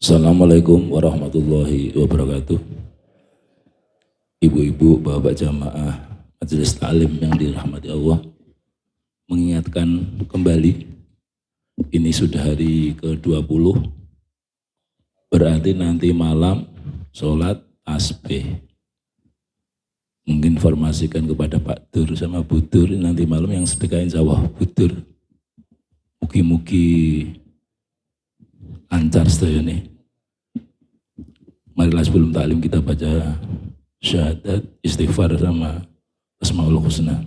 Assalamualaikum warahmatullahi wabarakatuh. Ibu-ibu, bapak jamaah majelis taklim yang dirahmati Allah, mengingatkan kembali, ini sudah hari ke-20, berarti nanti malam sholat tasbih. Mungkin informasikan kepada Pak Dur sama Bu Dur, nanti malam yang sedekahin sawah Bu Dur. Mugi-mugi lancar sedaya nih. Marilah sebelum taklim kita baca syahadat, istighfar sama Asmaul Husna.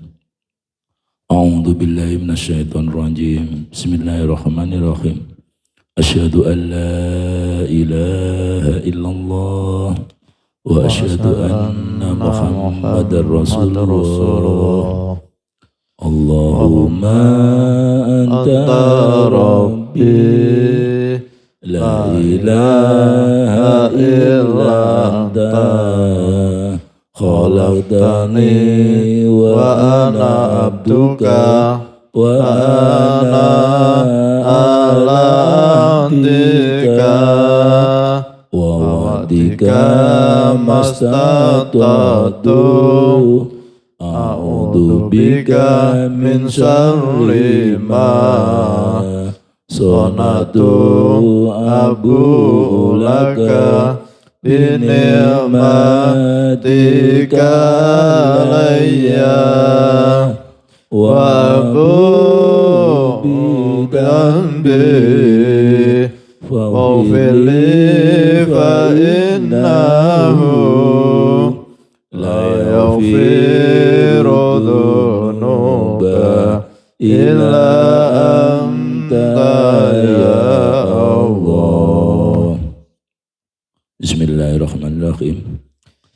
A'udzu billahi minasyaitonir rajim. Bismillahirrahmanirrahim. Asyhadu an la ilaha illallah wa asyhadu anna Muhammadar Rasulullah. Allahumma anta rabbi la ilaha illa anta khalaqtani wa ana abduka wa ana ala ahdika wa wa'dika mastata'tu a'udzu bika min syarri ma sonatu abu laka bini'matika alayya wa abu bi'ambi faghfirli fa innahu la yaghfiru dhunuba illa ya Allah. Bismillahirrahmanirrahim.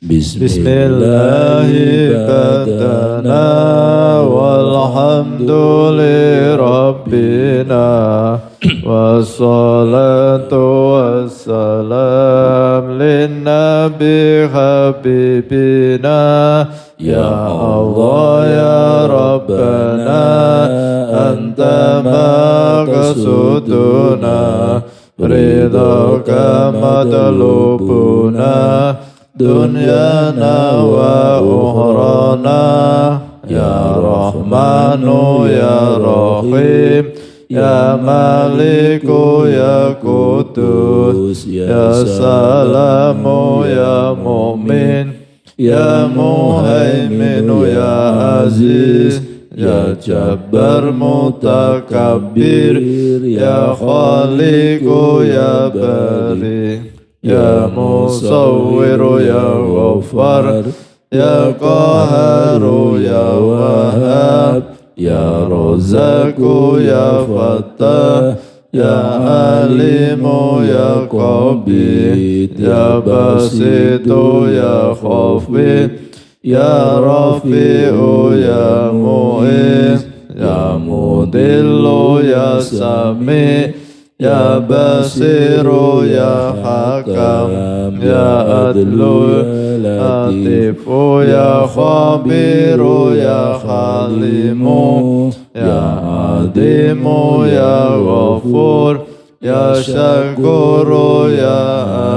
Bismillahirrahmanirrahim. Walhamdulillahirabbina wassalatu wassalam linnabi habibina ya Allah ya Rabbana anta maqsuduna ridhaka matlubuna dunyana wa ukhrana ya Rahmanu ya Rahim ya Maliku ya Qudus ya Salamu ya Mu'min ya Muhaiminu ya Aziz ya Jabbar Mutakabbir ya Khaliqu ya Bari ya Musawwiru ya Ghaffar ya Qaharu ya Wahhab ya Razzaqu ya Fattah ya Alimu ya Qabid ya Basitu ya Khafid ya Rafi'u ya Mu'iz ya Mudillu ya Sami ya Basiru ya Hakam ya Adlu Latifu ya Khabiru ya Halimu ya Adimu ya Ghafur ya Syakuru ya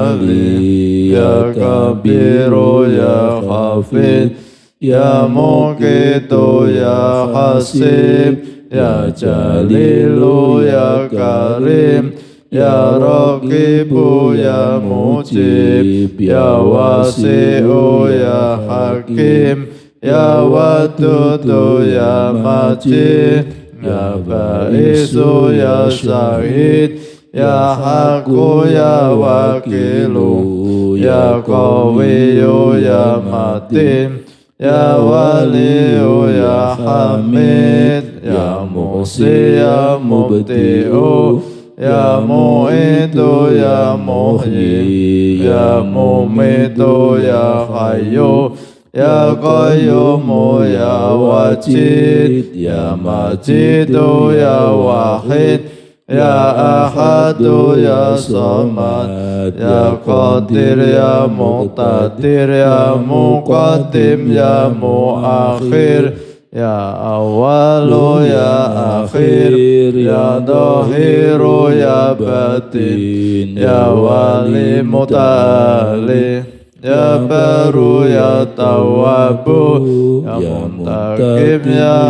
Ali ya Kabiru ya Hafid ya Muqitu ya Hasib ya Jalilu ya Karim ya Raqibu ya Mujib ya Wasi'u ya Hakim ya Wadudu ya Majid ya Ba'isu ya Syahid ya Haqqu ya Wakilu ya Qawiyu ya Matin ya Waliyu ya Hamid ya Muhsi ya Mubti'u ya Mu'itu ya Muhyi ya Mumitu ya Hayyu ya Qayyumu ya Wajid ya Majidu ya Wahid ya Ahadu ya Samad ya Qadir ya Muqtadir ya Muqaddim ya Muakhir ya awwalu ya akhir, ya dhahiru ya batin, ya wali mutali, ya baru ya tawabu, ya muntakim ya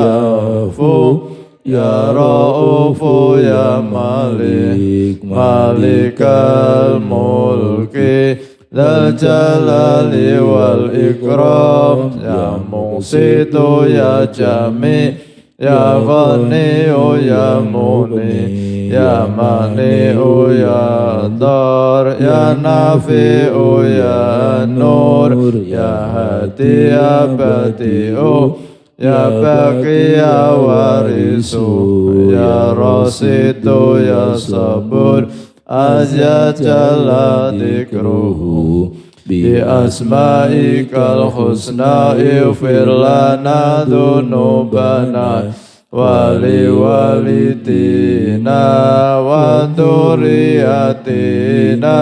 afu, ya ra'ufu ya malik, malikal mulki, dzal jalali wal ikram, ya muqsitu ya jami, ya ghaniyu ya muni, ya mani'u ya dar, ya nafi'u ya nur, ya hadi ya badi'u, ya baqi ya warisu, ya rasidu ya sabur, azza jalla dzikruhu, bi asma'ikal husna ighfir lana dzunubana wali walidina wa dzurriyyatina,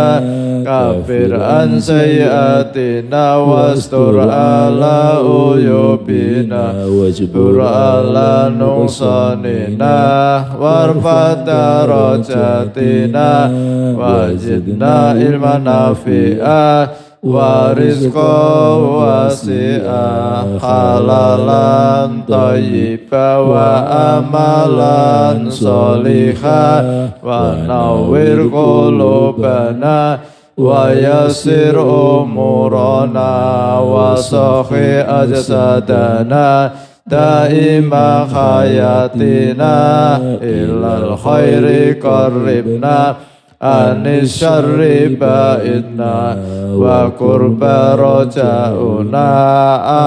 kafir an sayyiatina wastur ala uyubina, wajbur ala nuqsanina warfa darajatina, wajidna ilman nafi'ah wa rizqa wasi'ah, halalan thayyiba wa amalan solihah, wa nawwir qulubana wa yassir umurana wa sahhi ajsadana daima hayatina ilal khairi qarribna anis syarri ba'idna wa qurba raja'una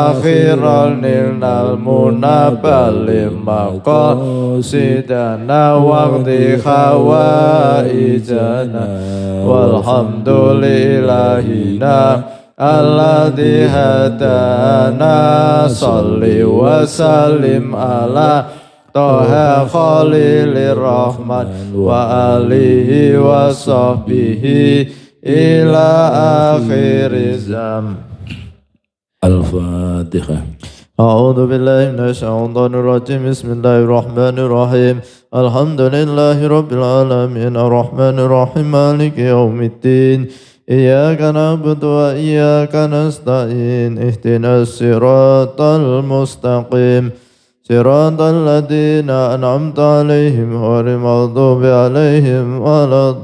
akhiran nilnal munabalim maqasidana waqti hawaijana walhamdulillahina alladhi hadana salli wa sallim ala Toha Khalilir Rahman wa alihi wa sahbihi ila akhir zaman. Al-Fatihah. A'udzu billahi minasy syaithanir rajim. Bismillahirrahmanirrahim. Alhamdulillahi rabbil alamin arrahmanir rahim maliki yaumiddin. Iyyaka na'budu wa iyyaka nasta'in. Ihdinas siratal mustaqim. صراط الذين أنعمت عليهم غير المغضوب عليهم ولا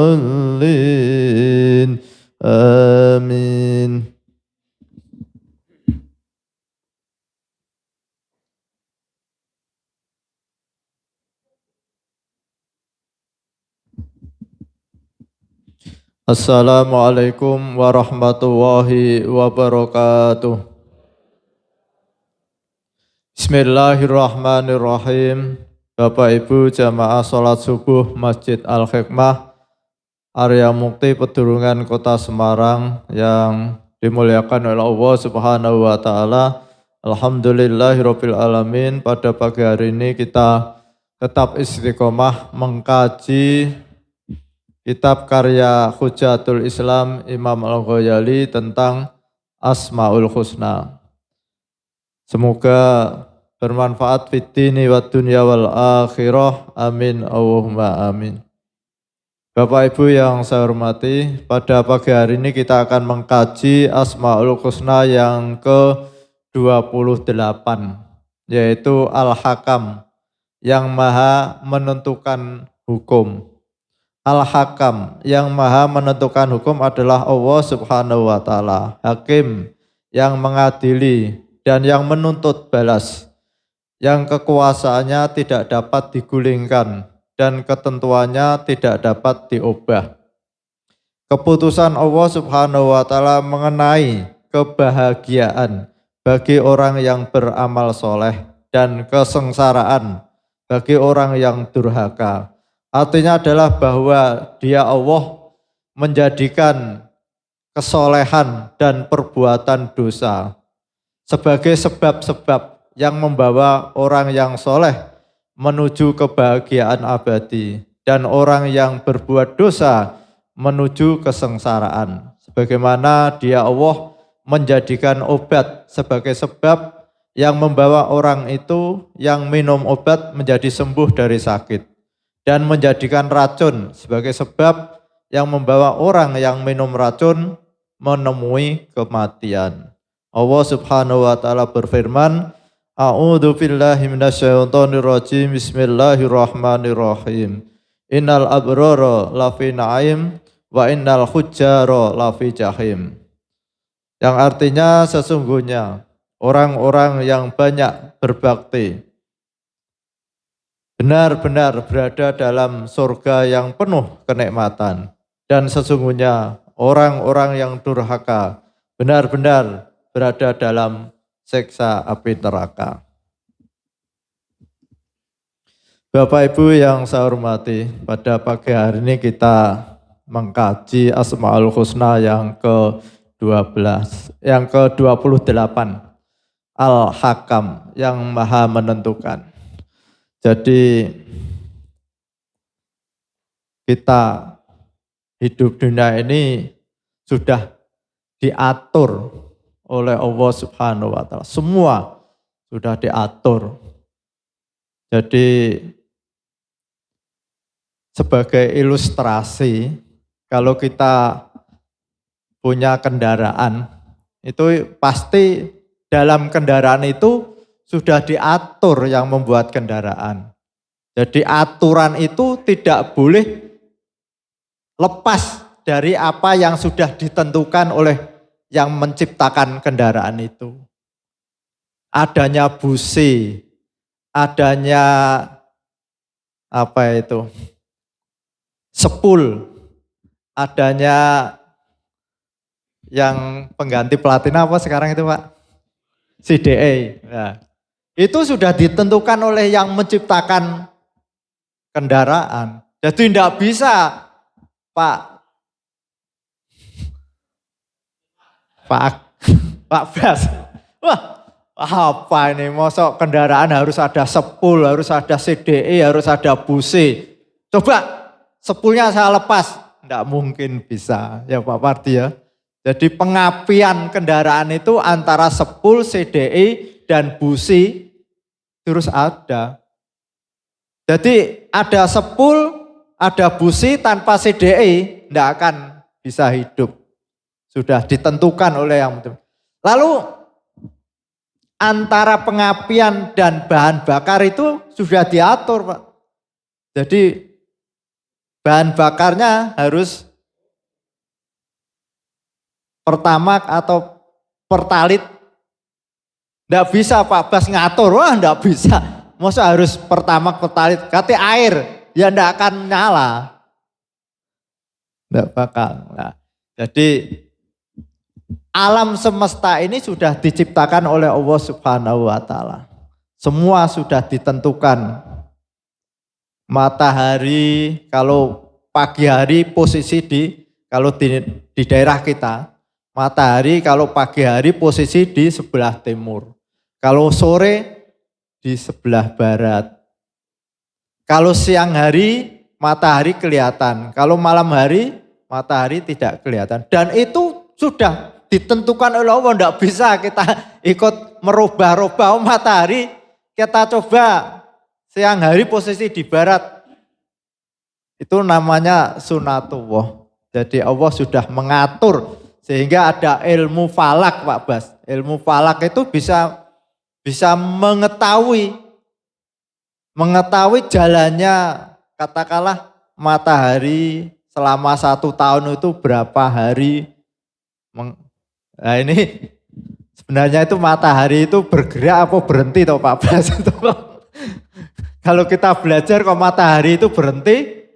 الضالين آمين. Assalamualaikum warahmatullahi wabarakatuh. Bismillahirrahmanirrahim. Bapak Ibu jamaah sholat subuh Masjid Al-Hikmah Arya Mukti Pedurungan Kota Semarang yang dimuliakan oleh Allah Subhanahu wa taala. Alhamdulillahirabbil alamin. Pada pagi hari ini kita tetap istiqomah mengkaji kitab karya Hujatul Islam Imam Al-Ghazali tentang Asmaul Husna. Semoga bermanfaat fid dini wad dunya wal akhirah. Amin Allahumma amin. Bapak Ibu yang saya hormati, pada pagi hari ini kita akan mengkaji Asmaul Husna yang ke-28, yaitu Al-Hakam, yang maha menentukan hukum. Al-Hakam, yang maha menentukan hukum adalah Allah Subhanahu wa taala. Hakim, yang mengadili dan yang menuntut balas, yang kekuasaannya tidak dapat digulingkan dan ketentuannya tidak dapat diubah. Keputusan Allah Subhanahu wa taala mengenai kebahagiaan bagi orang yang beramal soleh dan kesengsaraan bagi orang yang durhaka. Artinya adalah bahwa Dia Allah menjadikan kesolehan dan perbuatan dosa sebagai sebab-sebab yang membawa orang yang soleh menuju kebahagiaan abadi dan orang yang berbuat dosa menuju kesengsaraan. Sebagaimana Dia Allah menjadikan obat sebagai sebab yang membawa orang itu yang minum obat menjadi sembuh dari sakit dan menjadikan racun sebagai sebab yang membawa orang yang minum racun menemui kematian. Allah Subhanahu wa taala berfirman, A'udzu billahi minasyaitonir rajim. Bismillahirrahmanirrahim. Innal abrara lafi na'im wa innal fujjara lafi jahim. Yang artinya sesungguhnya orang-orang yang banyak berbakti benar-benar berada dalam surga yang penuh kenikmatan, dan sesungguhnya orang-orang yang durhaka benar-benar berada dalam siksa api neraka. Bapak Ibu yang saya hormati, pada pagi hari ini kita mengkaji Asmaul Husna yang ke-12, yang ke-28, Al-Hakam, yang Maha Menentukan. Jadi kita hidup dunia ini sudah diatur oleh Allah Subhanahu wa taala. Semua sudah diatur. Jadi sebagai ilustrasi, kalau kita punya kendaraan, itu pasti dalam kendaraan itu sudah diatur yang membuat kendaraan. Jadi aturan itu tidak boleh lepas dari apa yang sudah ditentukan oleh yang menciptakan kendaraan itu. Adanya busi, adanya sepul, adanya yang pengganti platina apa sekarang itu Pak? CDA. Nah, itu sudah ditentukan oleh yang menciptakan kendaraan. Jadi tidak bisa Pak Bas. Wah, apa ini? Mosok kendaraan harus ada sepul, harus ada CDE, harus ada busi. Coba sepulnya saya lepas. Tidak mungkin bisa ya Pak Pardi ya. Jadi pengapian kendaraan itu antara sepul, CDE, dan busi terus ada. Jadi ada sepul, ada busi tanpa CDE, tidak akan bisa hidup. Sudah ditentukan oleh yang betul. Lalu antara pengapian dan bahan bakar itu sudah diatur Pak. Jadi bahan bakarnya harus pertamax atau pertalit. Tidak bisa Pak Bas ngatur, wah tidak bisa. Masa harus pertamax pertalit, kata air, ya tidak akan nyala. Tidak bakal. Nah, jadi alam semesta ini sudah diciptakan oleh Allah Subhanahu wa taala. Semua sudah ditentukan. Matahari kalau pagi hari posisi kalau di daerah kita, matahari kalau pagi hari posisi di sebelah timur. Kalau sore di sebelah barat. Kalau siang hari matahari kelihatan. Kalau malam hari matahari tidak kelihatan. Dan itu sudah ditentukan oleh Allah. Tidak bisa kita ikut merubah-rubah matahari. Kita coba siang hari posisi di barat. Itu namanya sunatullah. Jadi Allah sudah mengatur. Sehingga ada ilmu falak Pak Bas. Ilmu falak itu bisa mengetahui jalannya katakanlah matahari selama 1 tahun itu berapa hari. Nah ini sebenarnya itu matahari itu bergerak apa berhenti toh Pak Bas. Kalau kita belajar kok matahari itu berhenti,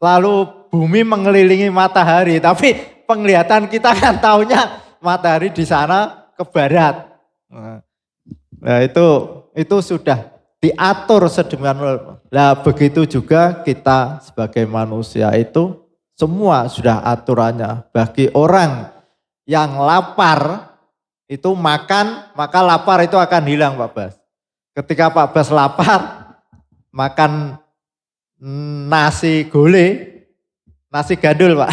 lalu bumi mengelilingi matahari, tapi penglihatan kita kan taunya matahari di sana ke barat. Nah itu sudah diatur sedemikian rupa. Nah begitu juga kita sebagai manusia itu semua sudah aturannya. Bagi orang yang lapar itu makan, maka lapar itu akan hilang Pak Bas. Ketika Pak Bas lapar, makan nasi gulai, nasi gandul Pak.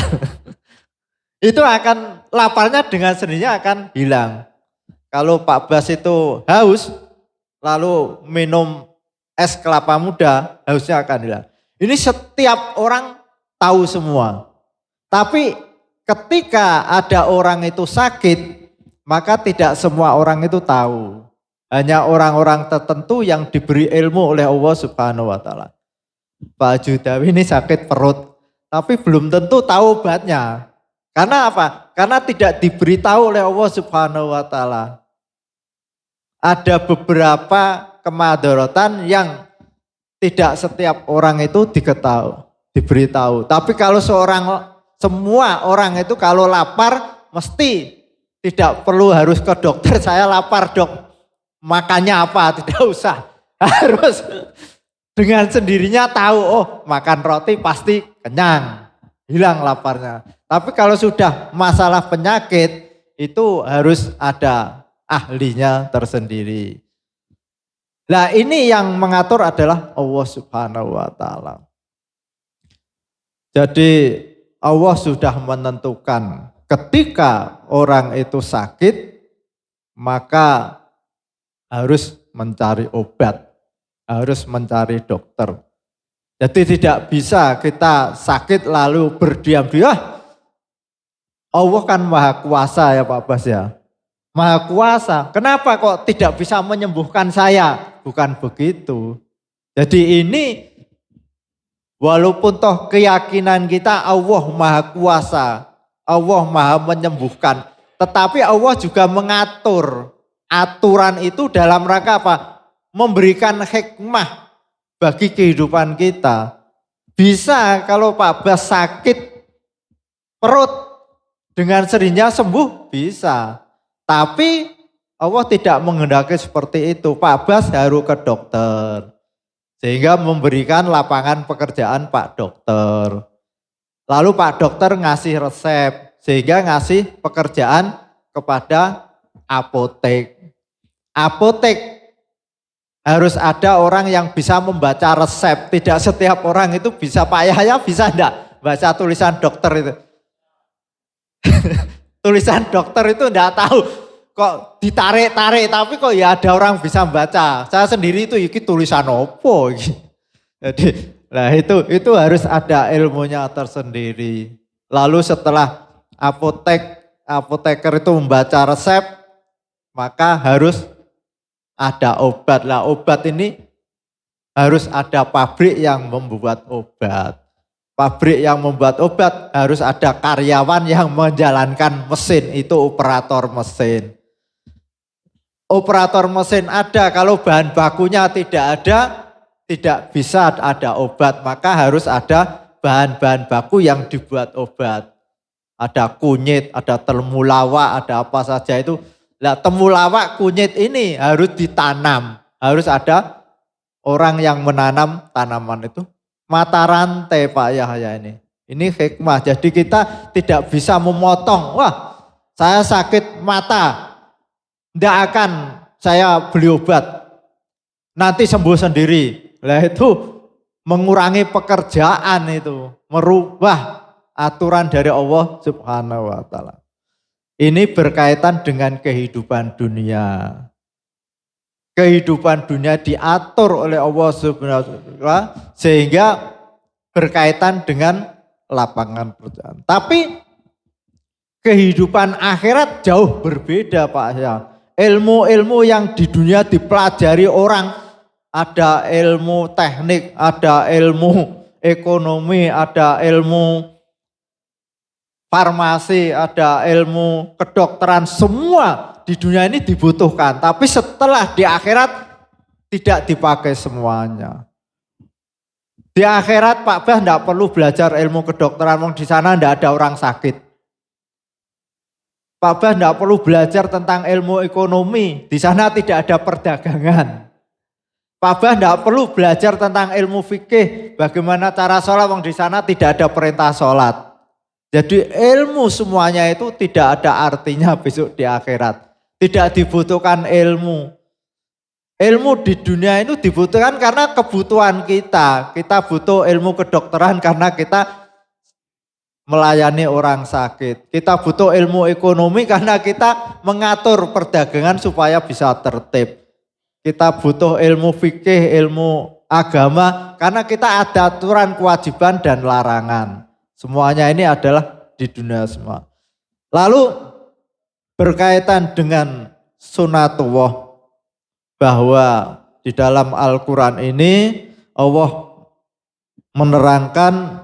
Itu akan laparnya dengan sendirinya akan hilang. kalau Pak Bas itu haus, lalu minum es kelapa muda, hausnya akan hilang. Ini setiap orang tahu semua. Tapi ketika ada orang itu sakit, maka tidak semua orang itu tahu. Hanya orang-orang tertentu yang diberi ilmu oleh Allah Subhanahu wa taala. Pak Judawi ini sakit perut, tapi belum tentu tahu obatnya. Karena apa? Karena tidak diberitahu oleh Allah Subhanahu wa taala. Ada beberapa kemadaratan yang tidak setiap orang itu diberitahu. Tapi kalau semua orang itu kalau lapar mesti tidak perlu harus ke dokter, saya lapar dok, makannya apa, tidak usah. Harus dengan sendirinya tahu, oh makan roti pasti kenyang, hilang laparnya. Tapi kalau sudah masalah penyakit itu harus ada ahlinya tersendiri. Nah ini yang mengatur adalah Allah Subhanahu wa taala. Jadi Allah sudah menentukan ketika orang itu sakit maka harus mencari obat, harus mencari dokter. Jadi tidak bisa kita sakit lalu berdiam-diam. Allah kan maha kuasa ya Pak Bas ya. Maha kuasa. Kenapa kok tidak bisa menyembuhkan saya? Bukan begitu. Jadi ini walaupun toh keyakinan kita Allah maha kuasa, Allah maha menyembuhkan. Tetapi Allah juga mengatur. Aturan itu dalam rangka apa? Memberikan hikmah bagi kehidupan kita. Bisa kalau Pak Bas sakit perut dengan sendirinya sembuh, bisa. Tapi Allah tidak menghendaki seperti itu. Pak Bas harus ke dokter. Sehingga memberikan lapangan pekerjaan Pak Dokter. Lalu Pak Dokter ngasih resep. Sehingga ngasih pekerjaan kepada apotek. Apotek harus ada orang yang bisa membaca resep. Tidak setiap orang itu bisa. Pak Yahya bisa enggak baca tulisan dokter itu? Tulisan dokter itu enggak tahu. Kok ditarik-tarik, tapi kok ya ada orang bisa membaca. Saya sendiri itu tulisan opo. Jadi nah itu harus ada ilmunya tersendiri. Lalu setelah apoteker itu membaca resep, maka harus ada obat. Lah obat ini harus ada pabrik yang membuat obat. Pabrik yang membuat obat harus ada karyawan yang menjalankan mesin, itu operator mesin. Operator mesin ada, kalau bahan bakunya tidak ada, tidak bisa ada obat. Maka harus ada bahan-bahan baku yang dibuat obat. Ada kunyit, ada temulawak, ada apa saja itu. Nah, temulawak, kunyit ini harus ditanam. Harus ada orang yang menanam tanaman itu. Mata rantai Pak Yahya ini. Ini hikmah. Jadi kita tidak bisa memotong. Wah, saya sakit mata. Tidak akan saya beli obat. Nanti sembuh sendiri. Nah itu mengurangi pekerjaan itu. Merubah aturan dari Allah Subhanahu wa taala. Ini berkaitan dengan kehidupan dunia. Kehidupan dunia diatur oleh Allah Subhanahu wa taala sehingga berkaitan dengan lapangan pekerjaan. Tapi kehidupan akhirat jauh berbeda Pak ya. Ilmu-ilmu yang di dunia dipelajari orang, ada ilmu teknik, ada ilmu ekonomi, ada ilmu farmasi, ada ilmu kedokteran, semua di dunia ini dibutuhkan. Tapi setelah di akhirat tidak dipakai semuanya. Di akhirat Pak Bah tidak perlu belajar ilmu kedokteran, di sana tidak ada orang sakit. Pak Bah tidak perlu belajar tentang ilmu ekonomi, di sana tidak ada perdagangan. Pak Bah tidak perlu belajar tentang ilmu fikih, bagaimana cara sholat, di sana tidak ada perintah sholat. Jadi ilmu semuanya itu tidak ada artinya besok di akhirat. Tidak dibutuhkan ilmu. Ilmu di dunia itu dibutuhkan karena kebutuhan kita. Kita butuh ilmu kedokteran karena kita melayani orang sakit. Kita butuh ilmu ekonomi karena kita mengatur perdagangan supaya bisa tertib. Kita butuh ilmu fikih, ilmu agama karena kita ada aturan kewajiban dan larangan. Semuanya ini adalah di dunia semua. Lalu berkaitan dengan sunatullah, bahwa di dalam Al-Quran ini Allah menerangkan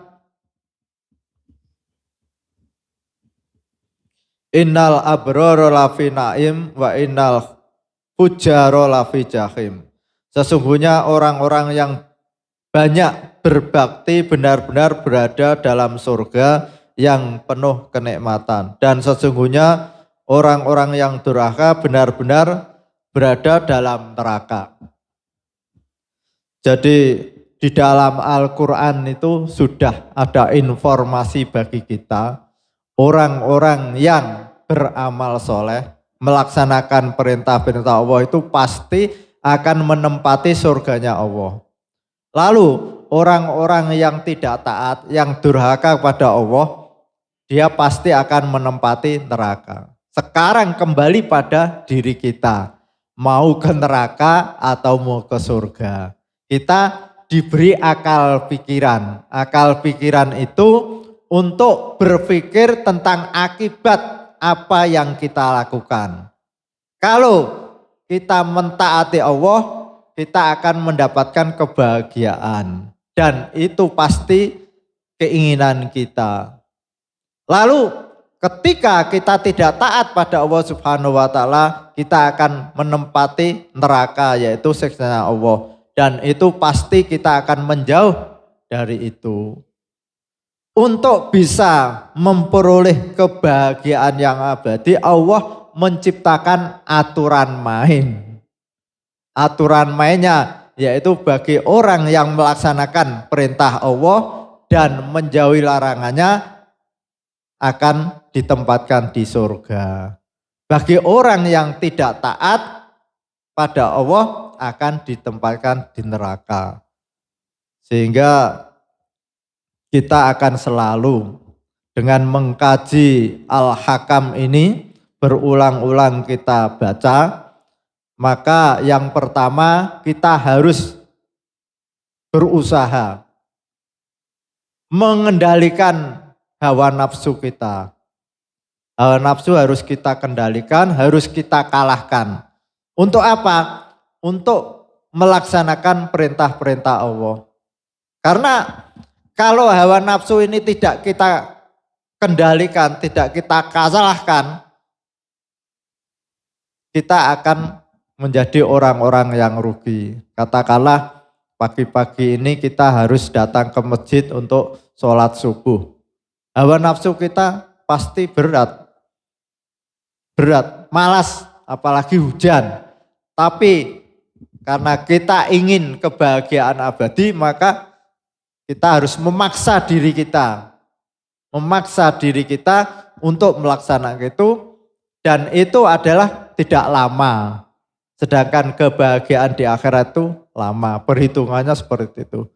innal abrara lafi naim wa innal fujjara lafi jahim. Sesungguhnya orang-orang yang banyak berbakti benar-benar berada dalam surga yang penuh kenikmatan. Dan sesungguhnya orang-orang yang durhaka benar-benar berada dalam neraka. Jadi di dalam Al-Quran itu sudah ada informasi bagi kita. Orang-orang yang beramal soleh, melaksanakan perintah-perintah Allah itu pasti akan menempati surganya Allah. Lalu orang-orang yang tidak taat, yang durhaka kepada Allah, dia pasti akan menempati neraka. Sekarang kembali pada diri kita, mau ke neraka atau mau ke surga. Kita diberi akal pikiran. Akal pikiran itu untuk berpikir tentang akibat apa yang kita lakukan. Kalau kita mentaati Allah, kita akan mendapatkan kebahagiaan. Dan itu pasti keinginan kita. Lalu ketika kita tidak taat pada Allah Subhanahu wa taala, kita akan menempati neraka, yaitu siksa Allah. Dan itu pasti kita akan menjauh dari itu. Untuk bisa memperoleh kebahagiaan yang abadi, Allah menciptakan aturan main. Aturan mainnya yaitu bagi orang yang melaksanakan perintah Allah dan menjauhi larangannya akan ditempatkan di surga. Bagi orang yang tidak taat pada Allah akan ditempatkan di neraka. Sehingga kita akan selalu dengan mengkaji Al-Hakam ini, berulang-ulang kita baca, maka yang pertama kita harus berusaha mengendalikan hawa nafsu kita. Hawa nafsu harus kita kendalikan, harus kita kalahkan. Untuk apa? Untuk melaksanakan perintah-perintah Allah. Karena kalau hawa nafsu ini tidak kita kendalikan, tidak kita kalahkan, kita akan menjadi orang-orang yang rugi. Katakanlah pagi-pagi ini kita harus datang ke masjid untuk sholat subuh. Hawa nafsu kita pasti berat, malas, apalagi hujan. Tapi karena kita ingin kebahagiaan abadi, maka kita harus memaksa diri kita untuk melaksanakan itu, dan itu adalah tidak lama. Sedangkan kebahagiaan di akhirat itu lama, perhitungannya seperti itu.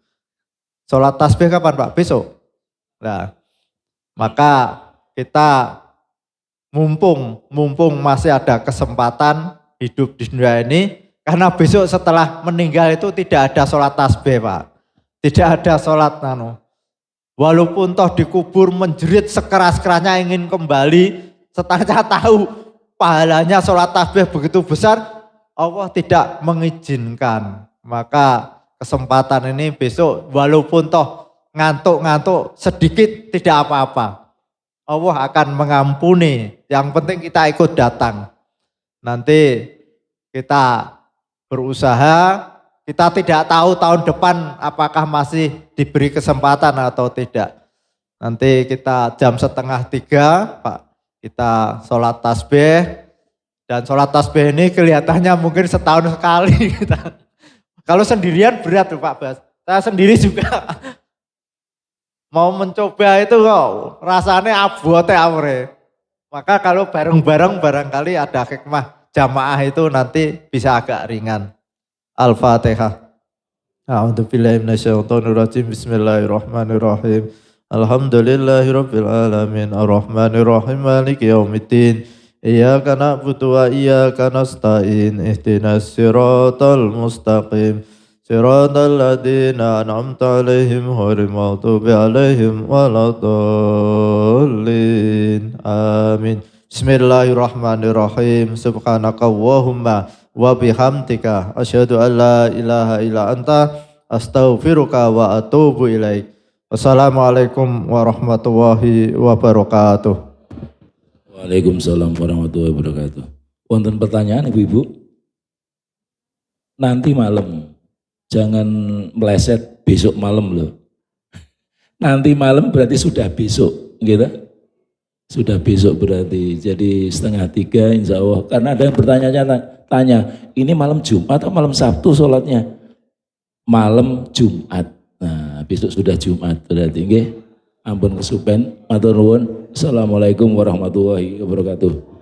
Sholat tasbih kapan Pak? Besok. Nah, maka kita mumpung masih ada kesempatan hidup di dunia ini, karena besok setelah meninggal itu tidak ada sholat tasbih Pak. Tidak ada sholat walaupun toh dikubur menjerit sekeras-kerasnya ingin kembali, setelah tahu pahalanya sholat tasbih begitu besar, Allah tidak mengizinkan. Maka kesempatan ini besok walaupun toh ngantuk-ngantuk sedikit tidak apa-apa. Allah akan mengampuni, yang penting kita ikut datang. Nanti kita berusaha. Kita tidak tahu tahun depan apakah masih diberi kesempatan atau tidak. Nanti kita jam 2:30 Pak, kita sholat tasbih. Dan sholat tasbih ini kelihatannya mungkin setahun sekali. Kalau sendirian berat Pak Bas. Saya sendiri juga mau mencoba itu kok rasanya abote amre. Maka kalau bareng-bareng barangkali ada hikmah jamaah itu nanti bisa agak ringan. Al-Fatihah. A'udzubillahi minasyaitonir rajim. Bismillahirrahmanirrahim. Alhamdulillahi Rabbil Alamin. Ar-Rahmanir Rahim. Maliki yaumiddin. Iyyaka na'budu wa iyyaka nasta'in. Ihdinas siratal mustaqim. Siratal ladzina an'amta 'alaihim ghairil maghdubi 'alaihim waladdallin. Amin. Bismillahirrahmanirrahim. Subhanakallahumma wa bihamdika asyhadu an la ilaha illa anta astaghfiruka wa atubu ilaik. Wassalamualaikum warahmatullahi wabarakatuh. Waalaikumsalam warahmatullahi wabarakatuh. Wonten pertanyaan Ibu-ibu? Nanti malam, jangan meleset besok malam loh. Nanti malam berarti sudah besok, gitu? Sudah besok berarti, jadi 2:30 insya Allah. Karena ada yang tanya, ini malam Jumat atau malam Sabtu sholatnya? Malam Jumat. Nah, besok sudah Jumat berarti, nggih. Ampun kesupen, matur nuwun. Assalamualaikum warahmatullahi wabarakatuh.